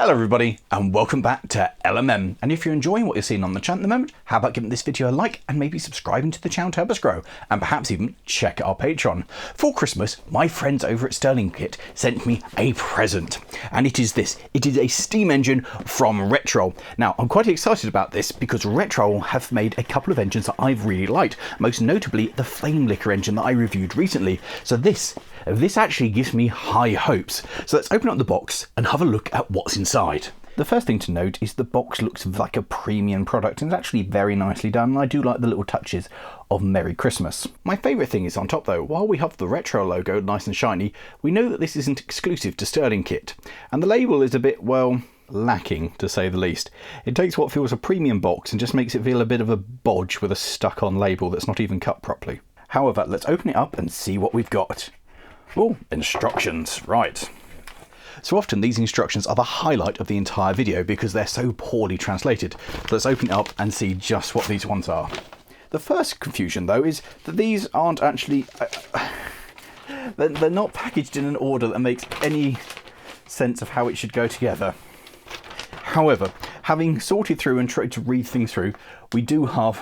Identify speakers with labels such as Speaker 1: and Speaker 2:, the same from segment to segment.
Speaker 1: Hello everybody and welcome back to LMM, and if you're enjoying what you're seeing on the channel at the moment, how about giving this video a like and maybe subscribing to the channel to help us grow, and perhaps even check out our Patreon. For Christmas, my friends over at StirlingKit sent me a present, and it is this. It is a steam engine from Retro. Now I'm quite excited about this because Retro have made a couple of engines that I've really liked, most notably the Flame Licker engine that I reviewed recently. So this actually gives me high hopes. So let's open up the box and have a look at what's inside. The first thing to note is the box looks like a premium product and it's actually very nicely done, and I do like the little touches of Merry Christmas. My favourite thing is on top though. While we have the Retro logo nice and shiny, we know that this isn't exclusive to StirlingKit, and the label is a bit, well, lacking to say the least. It takes what feels a premium box and just makes it feel a bit of a bodge with a stuck on label that's not even cut properly. However, let's open it up and see what we've got. Oh, instructions, right. So often these instructions are the highlight of the entire video because they're so poorly translated. So let's open it up and see just what these ones are. The first confusion though is that these aren't actually, they're not packaged in an order that makes any sense of how it should go together. However, having sorted through and tried to read things through, we do have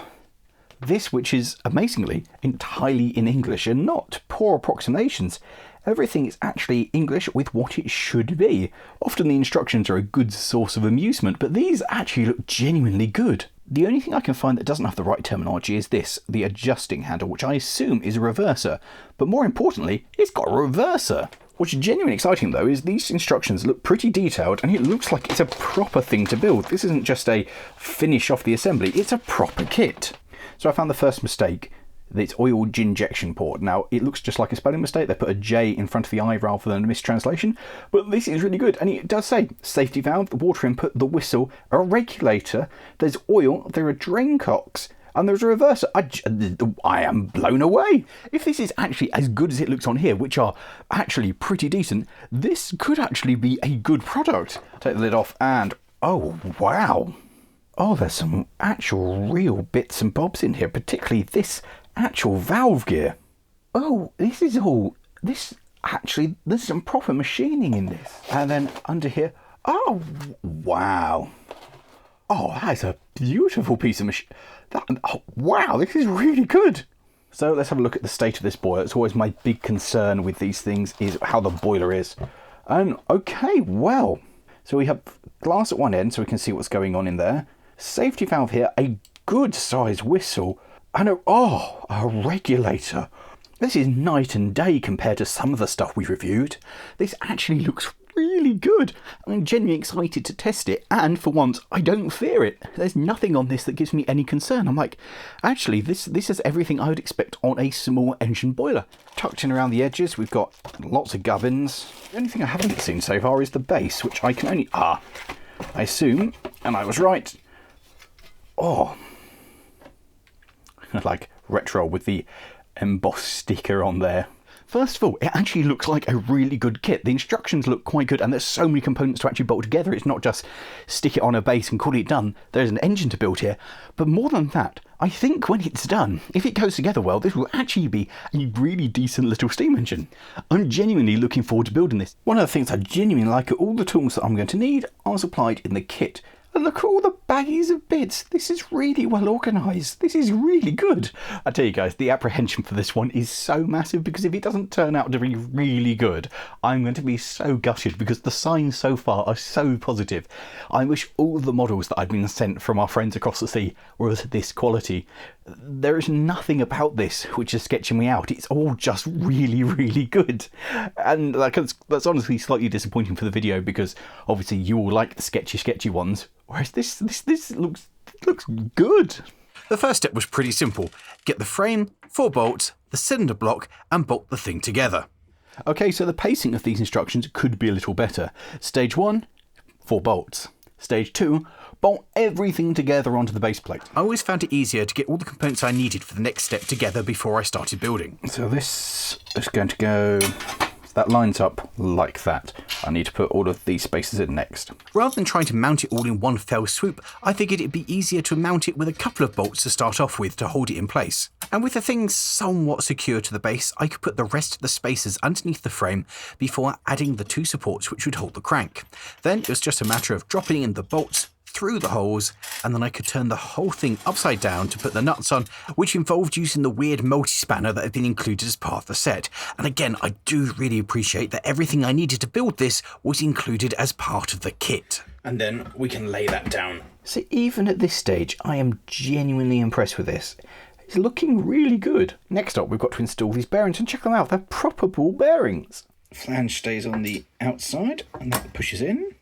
Speaker 1: this, which is amazingly entirely in English and not poor approximations. Everything is actually English with what it should be. Often the instructions are a good source of amusement, but these actually look genuinely good. The only thing I can find that doesn't have the right terminology is this, the adjusting handle, which I assume is a reverser. But more importantly, it's got a reverser. What's genuinely exciting though is these instructions look pretty detailed and it looks like it's a proper thing to build. This isn't just a finish off the assembly, it's a proper kit. So I found the first mistake, it's oil injection port. Now it looks just like a spelling mistake, they put a J in front of the I rather than a mistranslation, but this is really good, and it does say safety valve, the water input, the whistle, a regulator, there's oil, there are drain cocks, and there's a reverser. I am blown away. If this is actually as good as it looks on here, which are actually pretty decent, this could actually be a good product. Take the lid off and, oh wow. Oh, there's some actual real bits and bobs in here, particularly this actual valve gear. Oh, there's some proper machining in this. And then under here, oh, wow. Oh, that's a beautiful piece of machine. Oh, wow, this is really good. So let's have a look at the state of this boiler. It's always my big concern with these things is how the boiler is. And okay, well, so we have glass at one end so we can see what's going on in there. Safety valve here, a good sized whistle, and a regulator. This is night and day compared to some of the stuff we reviewed. This actually looks really good. I'm genuinely excited to test it, and for once I don't fear it. There's nothing on this that gives me any concern. I'm like, actually this is everything I would expect on a small engine boiler. Tucked in around the edges we've got lots of gubbins. The only thing I haven't seen so far is the base, which I can only, I assume, and I was right. Oh, like Retro with the embossed sticker on there. First of all, it actually looks like a really good kit. The instructions look quite good, and there's so many components to actually bolt together. It's not just stick it on a base and call it done. There's an engine to build here. But more than that, I think when it's done, if it goes together well, this will actually be a really decent little steam engine. I'm genuinely looking forward to building this. One of the things I genuinely like are all the tools that I'm going to need are supplied in the kit. And look at all the baggies of bits. This is really well organised. This is really good. I tell you guys, the apprehension for this one is so massive because if it doesn't turn out to be really good, I'm going to be so gutted because the signs so far are so positive. I wish all the models that I've been sent from our friends across the sea were of this quality. There is nothing about this which is sketching me out. It's all just really, really good. And that's honestly slightly disappointing for the video because obviously you all like the sketchy ones. Whereas this looks good. The first step was pretty simple. Get the frame, 4 bolts, the cylinder block, and bolt the thing together. Okay, so the pacing of these instructions could be a little better. Stage 1, 4 bolts. Stage 2, bolt everything together onto the base plate. I always found it easier to get all the components I needed for the next step together before I started building. So this is going to go So that lines up like that. I need to put all of these spaces in next. Rather than trying to mount it all in one fell swoop, I figured it'd be easier to mount it with a couple of bolts to start off with to hold it in place. And with the thing somewhat secure to the base, I could put the rest of the spaces underneath the frame before adding the 2 supports which would hold the crank. Then it was just a matter of dropping in the bolts through the holes, and then I could turn the whole thing upside down to put the nuts on, which involved using the weird multi-spanner that had been included as part of the set. And again, I do really appreciate that everything I needed to build this was included as part of the kit. And then we can lay that down. So even at this stage, I am genuinely impressed with this. It's looking really good. Next up, we've got to install these bearings, and check them out. They're proper ball bearings. Flange stays on the outside, and that pushes in.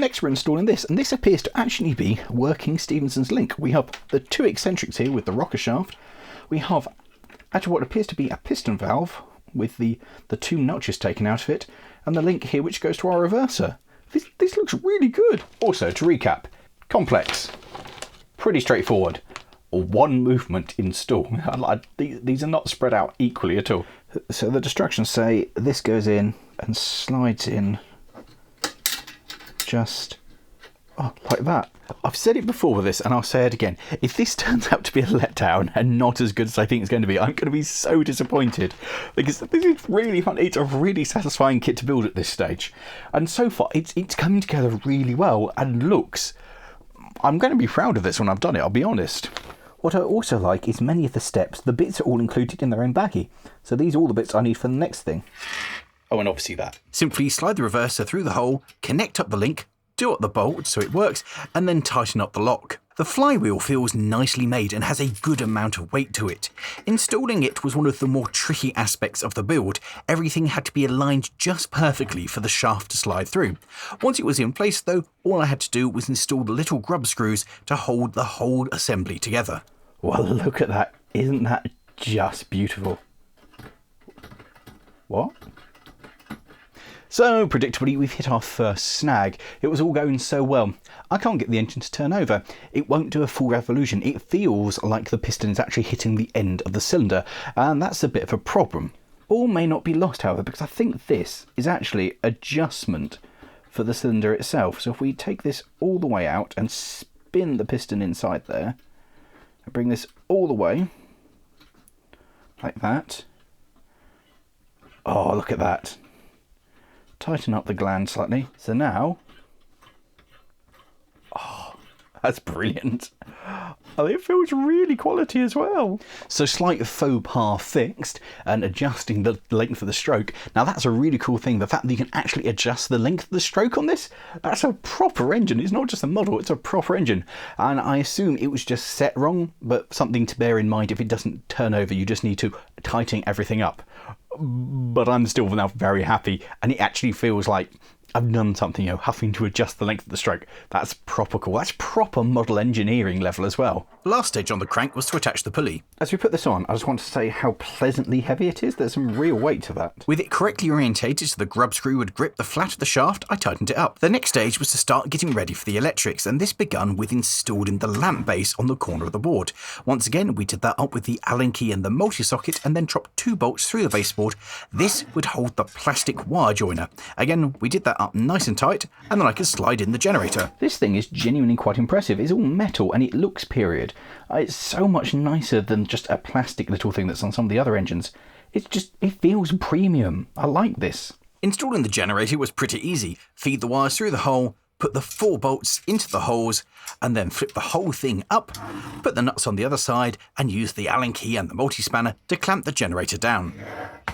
Speaker 1: Next we're installing this, and this appears to actually be working Stephenson's link. We have the 2 eccentrics here with the rocker shaft. We have actually what appears to be a piston valve with the 2 notches taken out of it, and the link here which goes to our reverser. This looks really good. Also, to recap, complex, pretty straightforward. 1 movement install. These are not spread out equally at all. So the instructions say this goes in and slides in just like that. I've said it before with this, and I'll say it again. If this turns out to be a letdown and not as good as I think it's going to be, I'm going to be so disappointed, because this is really fun. It's a really satisfying kit to build at this stage, and so far it's coming together really well and looks. I'm going to be proud of this when I've done it, I'll be honest. What I also like is many of the steps, the bits are all included in their own baggie. So these are all the bits I need for the next thing. Oh, and obviously that. Simply slide the reverser through the hole, connect up the link, do up the bolt so it works, and then tighten up the lock. The flywheel feels nicely made and has a good amount of weight to it. Installing it was one of the more tricky aspects of the build. Everything had to be aligned just perfectly for the shaft to slide through. Once it was in place though, all I had to do was install the little grub screws to hold the whole assembly together. Well, look at that. Isn't that just beautiful? What? So, predictably, we've hit our first snag. It was all going so well. I can't get the engine to turn over. It won't do a full revolution. It feels like the piston is actually hitting the end of the cylinder, and that's a bit of a problem. All may not be lost, however, because I think this is actually adjustment for the cylinder itself. So if we take this all the way out and spin the piston inside there, and bring this all the way, like that. Oh, look at that. Tighten up the gland slightly. So now, oh, that's brilliant. Oh, it feels really quality as well. So slight faux pas fixed and adjusting the length of the stroke. Now that's a really cool thing. The fact that you can actually adjust the length of the stroke on this, that's a proper engine. It's not just a model, it's a proper engine. And I assume it was just set wrong, but something to bear in mind if it doesn't turn over, you just need to tighten everything up. But I'm still now very happy, and it actually feels like I've done something, having to adjust the length of the stroke. That's proper cool. That's proper model engineering level as well. The last stage on the crank was to attach the pulley. As we put this on, I just want to say how pleasantly heavy it is. There's some real weight to that. With it correctly orientated so the grub screw would grip the flat of the shaft, I tightened it up. The next stage was to start getting ready for the electrics, and this begun with installing the lamp base on the corner of the board. Once again, we did that up with the Allen key and the multi-socket, and then dropped 2 bolts through the baseboard. This would hold the plastic wire joiner. Again, we did that up nice and tight, and then I could slide in the generator. This thing is genuinely quite impressive. It's all metal and it looks period. It's so much nicer than just a plastic little thing that's on some of the other engines. It feels premium. I like this. Installing the generator was pretty easy. Feed the wires through the hole, put the 4 bolts into the holes, and then flip the whole thing up, put the nuts on the other side, and use the Allen key and the multi-spanner to clamp the generator down.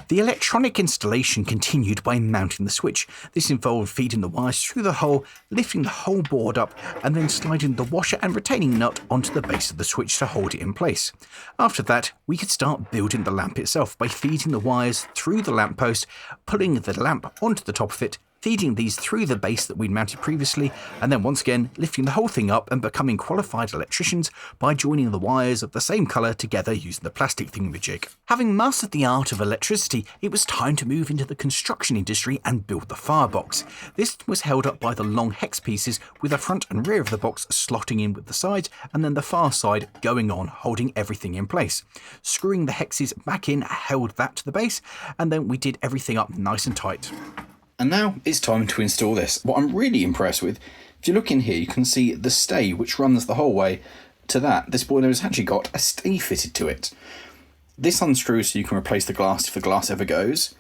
Speaker 1: The electronic installation continued by mounting the switch. This involved feeding the wires through the hole, lifting the whole board up, and then sliding the washer and retaining nut onto the base of the switch to hold it in place. After that, we could start building the lamp itself by feeding the wires through the lamp post, pulling the lamp onto the top of it,
Speaker 2: feeding these through the base that we'd mounted previously, and then once again lifting the whole thing up and becoming qualified electricians by joining the wires of the same colour together using the plastic thingamajig. Having mastered the art of electricity, it was time to move into the construction industry and build the firebox. This was held up by the long hex pieces, with the front and rear of the box slotting in with the sides, and then the far side going on, holding everything in place. Screwing the hexes back in held that to the base, and then we did everything up nice and tight.
Speaker 1: And now it's time to install this. What I'm really impressed with, if you look in here, you can see the stay which runs the whole way to that. This boiler has actually got a stay fitted to it. This unscrews so you can replace the glass if the glass ever goes.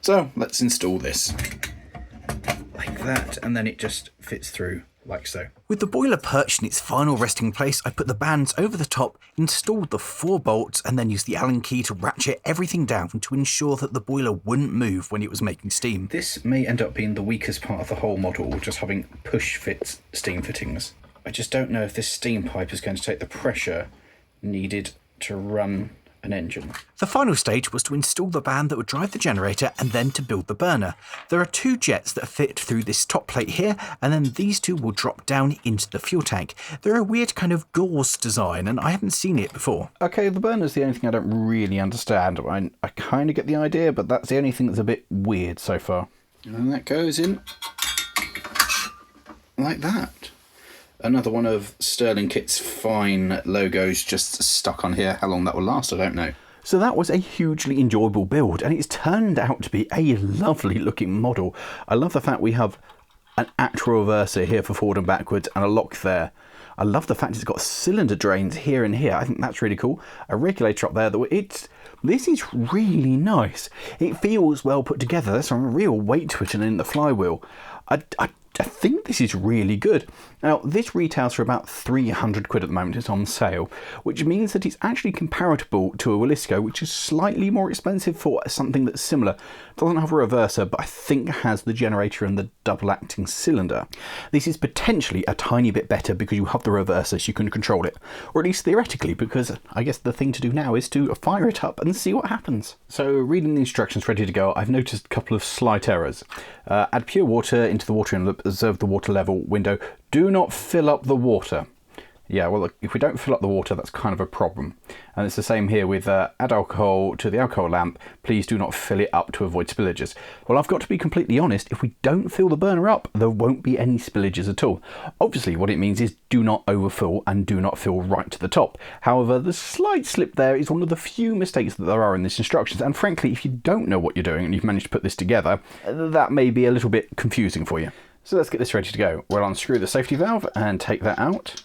Speaker 1: So let's install this. Like that, and then it just fits through like so.
Speaker 2: With the boiler perched in its final resting place, I put the bands over the top, installed the 4 bolts, and then used the Allen key to ratchet everything down to ensure that the boiler wouldn't move when it was making steam.
Speaker 1: This may end up being the weakest part of the whole model, just having push-fit steam fittings. I just don't know if this steam pipe is going to take the pressure needed to run an engine.
Speaker 2: The final stage was to install the band that would drive the generator and then to build the burner. There are 2 jets that fit through this top plate here, and then these 2 will drop down into the fuel tank. They're a weird kind of gauze design, and I haven't seen it before.
Speaker 1: Okay, the burner's the only thing I don't really understand. I kind of get the idea, but that's the only thing that's a bit weird so far. And that goes in like that. Another one of StirlingKit's fine logos just stuck on here. How long that will last, I don't know. So that was a hugely enjoyable build, and it's turned out to be a lovely looking model. I love the fact we have an actual reverser here for forward and backwards and a lock there. I love the fact it's got cylinder drains here and here. I think that's really cool. A regulator up there. This is really nice. It feels well put together. There's some real weight to it and in the flywheel. I think this is really good. Now, this retails for about 300 quid at the moment. It's on sale, which means that it's actually comparable to a Wilesco, which is slightly more expensive for something that's similar. Doesn't have a reverser, but I think has the generator and the double-acting cylinder. This is potentially a tiny bit better because you have the reverser, so you can control it. Or at least theoretically, because I guess the thing to do now is to fire it up and see what happens. So, reading the instructions ready to go, I've noticed a couple of slight errors. Add pure water into the water inlet, observe the water level window. Do not fill up the water. Yeah, well, look, if we don't fill up the water, that's kind of a problem. And it's the same here with add alcohol to the alcohol lamp. Please do not fill it up to avoid spillages. Well, I've got to be completely honest. If we don't fill the burner up, there won't be any spillages at all. Obviously, what it means is do not overfill and do not fill right to the top. However, the slight slip there is one of the few mistakes that there are in this instructions. And frankly, if you don't know what you're doing and you've managed to put this together, that may be a little bit confusing for you. So let's get this ready to go. We'll unscrew the safety valve and take that out.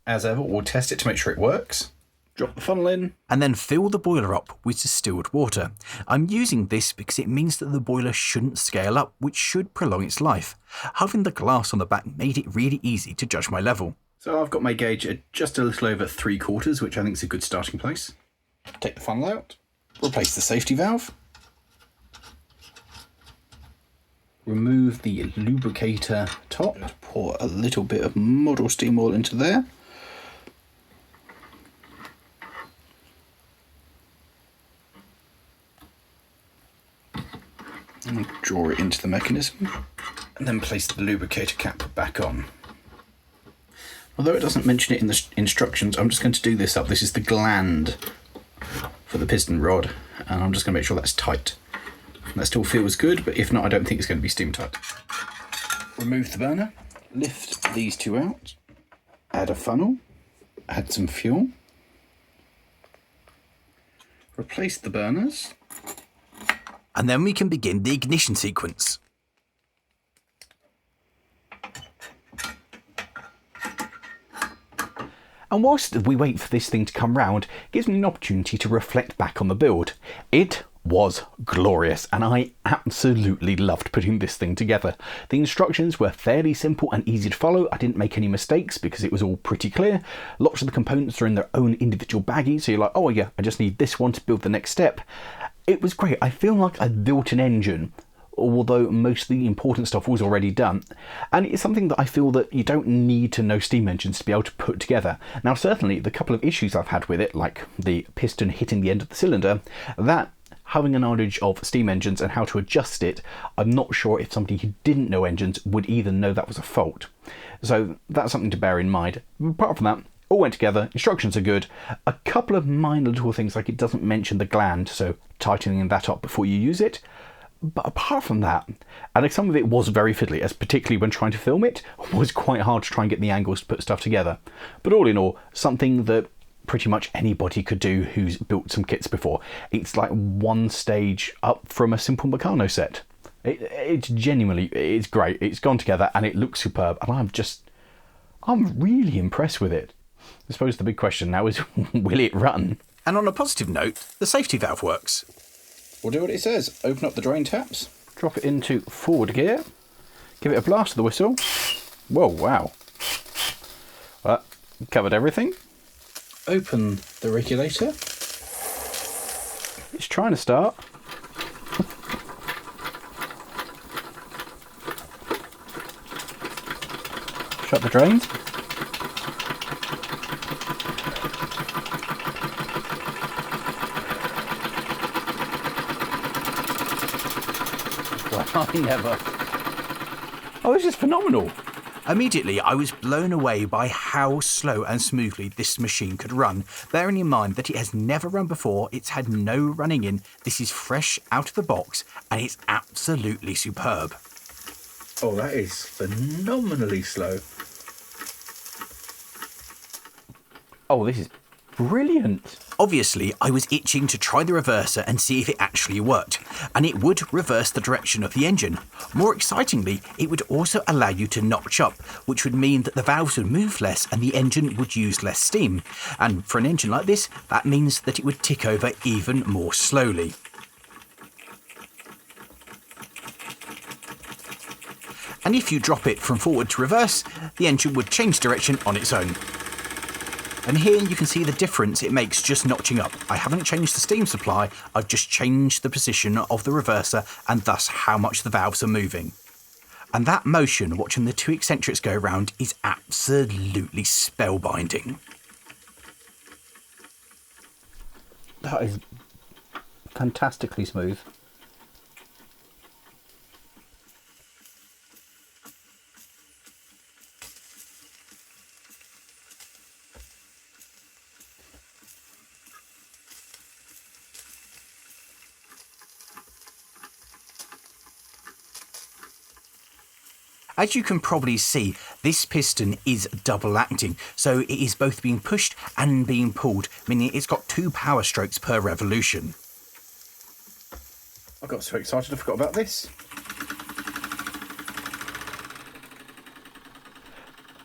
Speaker 1: As ever, we'll test it to make sure it works. Drop the funnel in.
Speaker 2: And then fill the boiler up with distilled water. I'm using this because it means that the boiler shouldn't scale up, which should prolong its life. Having the glass on the back made it really easy to judge my level.
Speaker 1: So I've got my gauge at just a little over 3/4, which I think is a good starting place. Take the funnel out. Replace the safety valve. Remove the lubricator top. Pour a little bit of model steam oil into there. And draw it into the mechanism, and then place the lubricator cap back on. Although it doesn't mention it in the instructions, I'm just going to do this up. This is the gland for the piston rod, and I'm just going to make sure that's tight. That still feels good, but if not, I don't think it's going to be steam tight. Remove the burner, lift these 2 out, add a funnel, add some fuel, replace the burners.
Speaker 2: And then we can begin the ignition sequence.
Speaker 1: And whilst we wait for this thing to come round, it gives me an opportunity to reflect back on the build. It was glorious, and I absolutely loved putting this thing together. The instructions were fairly simple and easy to follow. I didn't make any mistakes because it was all pretty clear. Lots of the components are in their own individual baggies, so you're like, oh yeah, I just need this one to build the next step. It was great. I feel like I built an engine, although most of the important stuff was already done. And it's something that I feel that you don't need to know steam engines to be able to put together. Now, certainly the couple of issues I've had with it, like the piston hitting the end of the cylinder, that having a knowledge of steam engines and how to adjust it, I'm not sure if somebody who didn't know engines would even know that was a fault. So that's something to bear in mind. Apart from that, all went together, instructions are good. A couple of minor little things, like it doesn't mention the gland, so tightening that up before you use it. But apart from that, and some of it was very fiddly, as particularly when trying to film it, was quite hard to try and get the angles to put stuff together. But all in all, something that pretty much anybody could do who's built some kits before. It's like one stage up from a simple Meccano set. It's genuinely, it's great. It's gone together and it looks superb, and I'm really impressed with it. I suppose the big question now is, will it run?
Speaker 2: And on a positive note, the safety valve works.
Speaker 1: We'll do what it says. Open up the drain taps, drop it into forward gear, give it a blast of the whistle. Whoa, wow. Well, covered everything. Open the regulator. It's trying to start. Shut the drains. I never. Oh, this is phenomenal.
Speaker 2: Immediately, I was blown away by how slow and smoothly this machine could run, bearing in mind that it has never run before, it's had no running in, this is fresh out of the box, and it's absolutely superb.
Speaker 1: Oh, that is phenomenally slow. Oh, this is brilliant.
Speaker 2: Obviously, I was itching to try the reverser and see if it actually worked, and it would reverse the direction of the engine. More excitingly, it would also allow you to notch up, which would mean that the valves would move less and the engine would use less steam. And for an engine like this, that means that it would tick over even more slowly. And if you drop it from forward to reverse, the engine would change direction on its own. And here you can see the difference it makes just notching up. I haven't changed the steam supply, I've just changed the position of the reverser and thus how much the valves are moving. And that motion, watching the two eccentrics go around, is absolutely spellbinding.
Speaker 1: That is fantastically smooth.
Speaker 2: As you can probably see, this piston is double acting, so it is both being pushed and being pulled, meaning it's got 2 power strokes per revolution.
Speaker 1: I got so excited I forgot about this.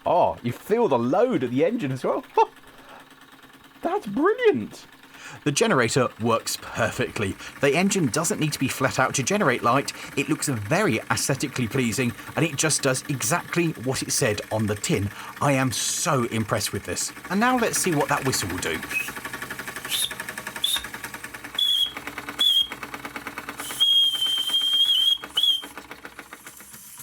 Speaker 1: Oh, you feel the load at the engine as well. That's brilliant.
Speaker 2: The generator works perfectly. The engine doesn't need to be flat out to generate light, it looks very aesthetically pleasing, and it just does exactly what it said on the tin. I am so impressed with this. And now let's see what that whistle will do.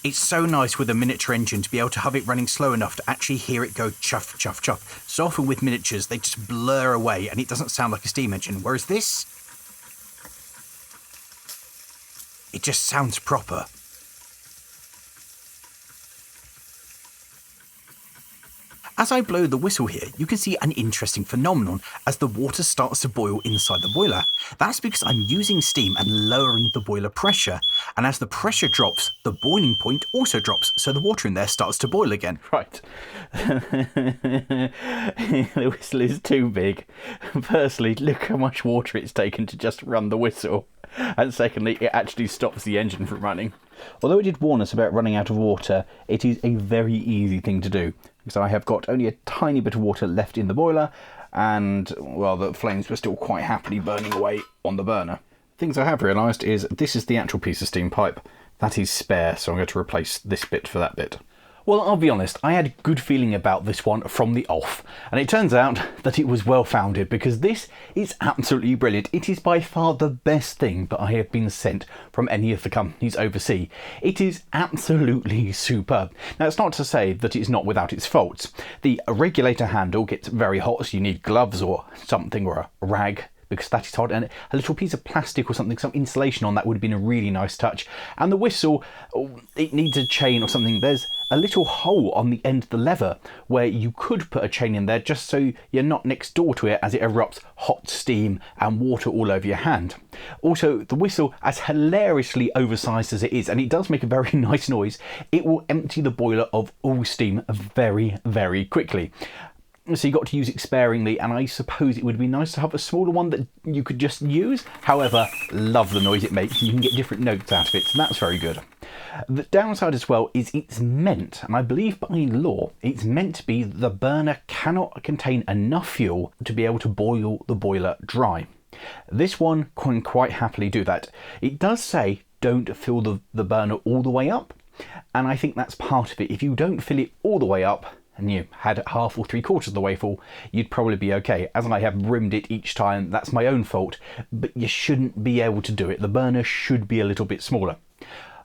Speaker 2: It's so nice with a miniature engine to be able to have it running slow enough to actually hear it go chuff, chuff, chuff. So often with miniatures, they just blur away and it doesn't sound like a steam engine, whereas this, it just sounds proper. As I blow the whistle here, you can see an interesting phenomenon as the water starts to boil inside the boiler. That's because I'm using steam and lowering the boiler pressure. And as the pressure drops, the boiling point also drops, so the water in there starts to boil again.
Speaker 1: Right. The whistle is too big. Firstly, look how much water it's taken to just run the whistle. And secondly, it actually stops the engine from running. Although it did warn us about running out of water, it is a very easy thing to do. Because I have got only a tiny bit of water left in the boiler, and, well, the flames were still quite happily burning away on the burner. Things I have realised is this is the actual piece of steam pipe. That is spare, so I'm going to replace this bit for that bit. Well, I'll be honest, I had a good feeling about this one from the off, and it turns out that it was well founded, because this is absolutely brilliant. It is by far the best thing that I have been sent from any of the companies overseas. It is absolutely superb. Now, it's not to say that it's not without its faults. The regulator handle gets very hot, so you need gloves or something, or a rag because that is hard, and a little piece of plastic or something, some insulation on that would have been a really nice touch. And the whistle, it needs a chain or something. There's a little hole on the end of the lever where you could put a chain in there just so you're not next door to it as it erupts hot steam and water all over your hand. Also, the whistle, as hilariously oversized as it is, and it does make a very nice noise, it will empty the boiler of all steam very, very quickly. So you got to use it sparingly, and I suppose it would be nice to have a smaller one that you could just use. However, love the noise it makes. You can get different notes out of it, so that's very good. The downside as well is it's meant, and I believe by law, it's meant to be the burner cannot contain enough fuel to be able to boil the boiler dry. This one can quite happily do that. It does say don't fill the burner all the way up, and I think that's part of it. If you don't fill it all the way up, and you had it half or 3/4 of the way full, you'd probably be okay. As I have rimmed it each time, that's my own fault, but you shouldn't be able to do it. The burner should be a little bit smaller.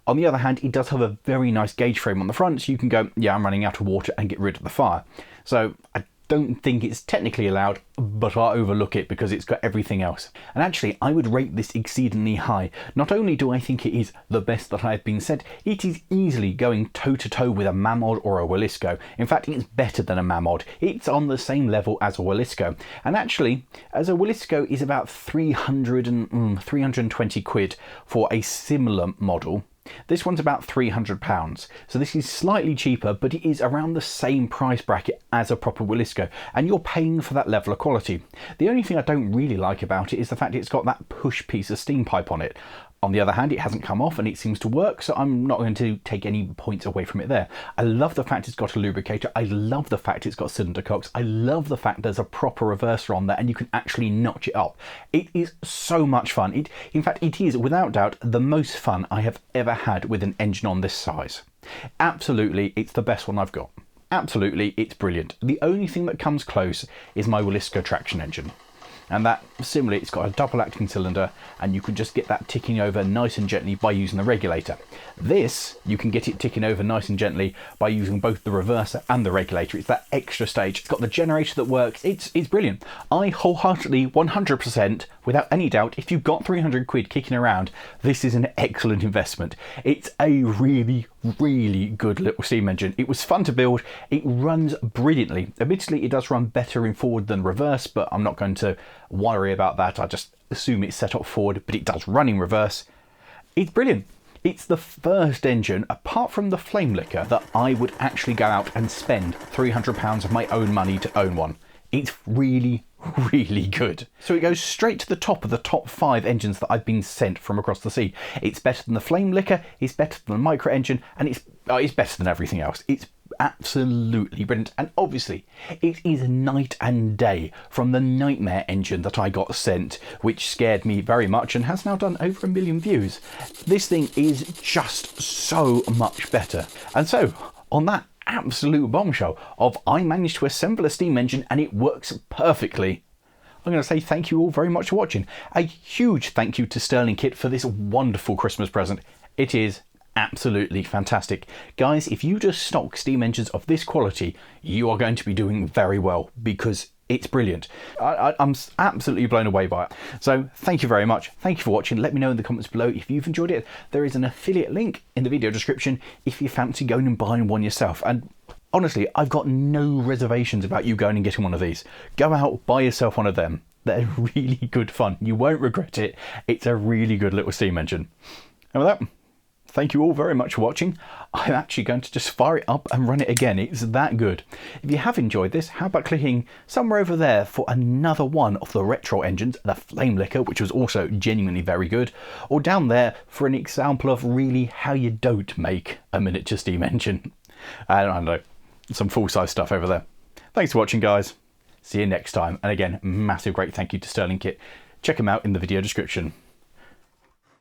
Speaker 1: On the other hand, it does have a very nice gauge frame on the front, so you can go, yeah, I'm running out of water, and get rid of the fire. So I don't think it's technically allowed, but I'll overlook it because it's got everything else. And actually, I would rate this exceedingly high. Not only do I think it is the best that I've been sent, it is easily going toe-to-toe with a Mamod or a Wilesco. In fact, it's better than a Mamod. It's on the same level as a Wilesco. And actually, as a Wilesco is about 320 quid for a similar model, this one's about £300, so this is slightly cheaper, but it is around the same price bracket as a proper Wilesco, and you're paying for that level of quality. The only thing I don't really like about it is the fact it's got that push piece of steam pipe on it. On the other hand, it hasn't come off and it seems to work, so I'm not going to take any points away from it there. I love the fact it's got a lubricator. I love the fact it's got cylinder cocks. I love the fact there's a proper reverser on there and you can actually notch it up. It is so much fun. In fact, it is without doubt the most fun I have ever had with an engine on this size. Absolutely, it's the best one I've got. Absolutely, it's brilliant. The only thing that comes close is my Wilesco traction engine. And that, similarly, it's got a double acting cylinder and you can just get that ticking over nice and gently by using the regulator. This, you can get it ticking over nice and gently by using both the reverser and the regulator. It's that extra stage. It's got the generator that works. It's brilliant. I wholeheartedly, 100%, without any doubt, if you've got 300 quid kicking around, this is an excellent investment. It's a really, really good little steam engine. It was fun to build. It runs brilliantly. Admittedly, it does run better in forward than reverse, but I'm not going to worry about that. I just assume it's set up forward, but it does run in reverse. It's brilliant. It's the first engine, apart from the flame licker, that I would actually go out and spend £300 of my own money to own one. It's really, really good. So it goes straight to the top of the top 5 engines that I've been sent from across the sea. It's better than the flame licker, it's better than the micro engine, and it's better than everything else. It's absolutely brilliant, and obviously it is night and day from the nightmare engine that I got sent, which scared me very much and has now done over 1 million views. This thing is just so much better. And so on that absolute bombshell of I managed to assemble a steam engine and it works perfectly, I'm going to say thank you all very much for watching. A huge thank you to StirlingKit for this wonderful Christmas present. It is absolutely fantastic. Guys, if you just stock steam engines of this quality, you are going to be doing very well because it's brilliant. I'm absolutely blown away by it. So thank you very much. Thank you for watching. Let me know in the comments below if you've enjoyed it. There is an affiliate link in the video description if you fancy going and buying one yourself. And honestly, I've got no reservations about you going and getting one of these. Go out, buy yourself one of them. They're really good fun. You won't regret it. It's a really good little steam engine. And with that, thank you all very much for watching. I'm actually going to just fire it up and run it again. It's that good. If you have enjoyed this, how about clicking somewhere over there for another one of the retro engines, the flame licker, which was also genuinely very good, or down there for an example of really how you don't make a miniature steam engine. I don't know, some full-size stuff over there. Thanks for watching, guys. See you next time. And again, massive great thank you to StirlingKit. Check them out in the video description.